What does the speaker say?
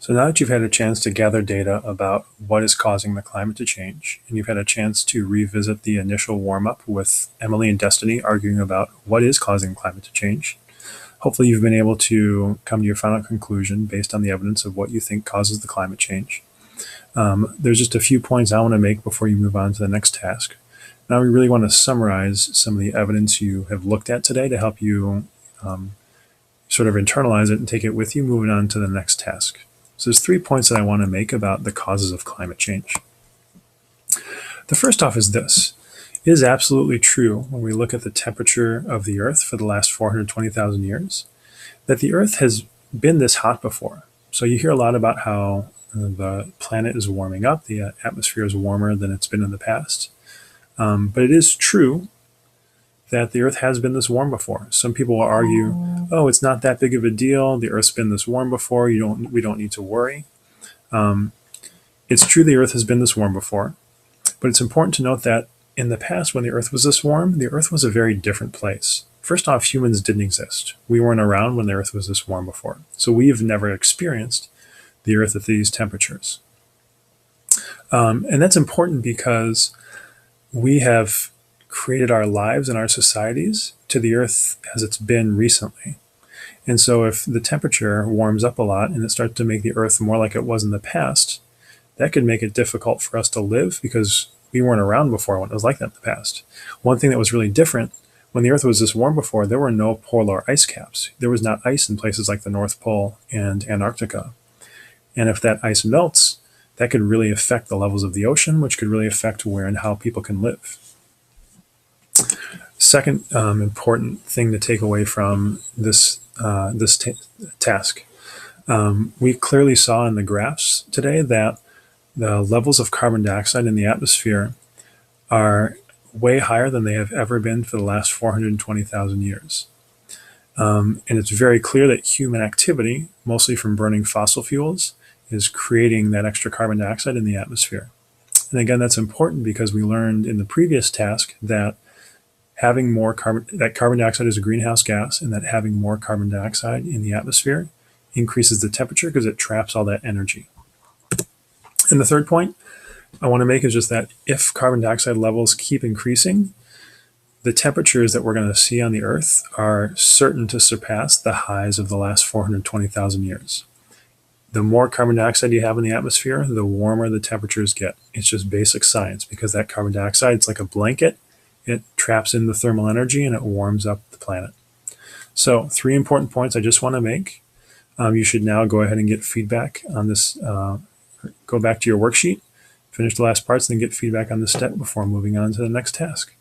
So now that you've had a chance to gather data about what is causing the climate to change, and you've had a chance to revisit the initial warm-up with Emily and Destiny arguing about what is causing climate to change, hopefully you've been able to come to your final conclusion based on the evidence of what you think causes the climate change. There's just a few points I want to make before you move on to the next task. Now we really want to summarize some of the evidence you have looked at today to help you sort of internalize it and take it with you moving on to the next task. So there's 3 points that I want to make about the causes of climate change. The first off is this. It is absolutely true when we look at the temperature of the Earth for the last 420,000 years that the Earth has been this hot before. So you hear a lot about how the planet is warming up, the atmosphere is warmer than it's been in the past. But it is true that the Earth has been this warm before. Some people will argue, oh, it's not that big of a deal. The Earth's been this warm before. We don't need to worry. It's true the Earth has been this warm before, but it's important to note that in the past, when the Earth was this warm, the Earth was a very different place. First off, humans didn't exist. We weren't around when the Earth was this warm before. So we've never experienced the Earth at these temperatures. And that's important because we have created our lives and our societies to the Earth as it's been recently. And so if the temperature warms up a lot and it starts to make the Earth more like it was in the past, that could make it difficult for us to live because we weren't around before when it was like that in the past. One thing that was really different, when the Earth was this warm before, there were no polar ice caps. There was not ice in places like the North Pole and Antarctica. And if that ice melts, that could really affect the levels of the ocean, which could really affect where and how people can live. Second important thing to take away from this task. We clearly saw in the graphs today that the levels of carbon dioxide in the atmosphere are way higher than they have ever been for the last 420,000 years. And it's very clear that human activity, mostly from burning fossil fuels, is creating that extra carbon dioxide in the atmosphere. And again, that's important because we learned in the previous task that having more carbon dioxide is a greenhouse gas, and that having more carbon dioxide in the atmosphere increases the temperature because it traps all that energy. And the third point I want to make is just that if carbon dioxide levels keep increasing, the temperatures that we're going to see on the Earth are certain to surpass the highs of the last 420,000 years. The more carbon dioxide you have in the atmosphere, the warmer the temperatures get. It's just basic science because that carbon dioxide, it's like a blanket. It traps in the thermal energy and it warms up the planet. So 3 important points I just want to make. You should now go ahead and get feedback on this. Go back to your worksheet, finish the last parts, and then get feedback on this step before moving on to the next task.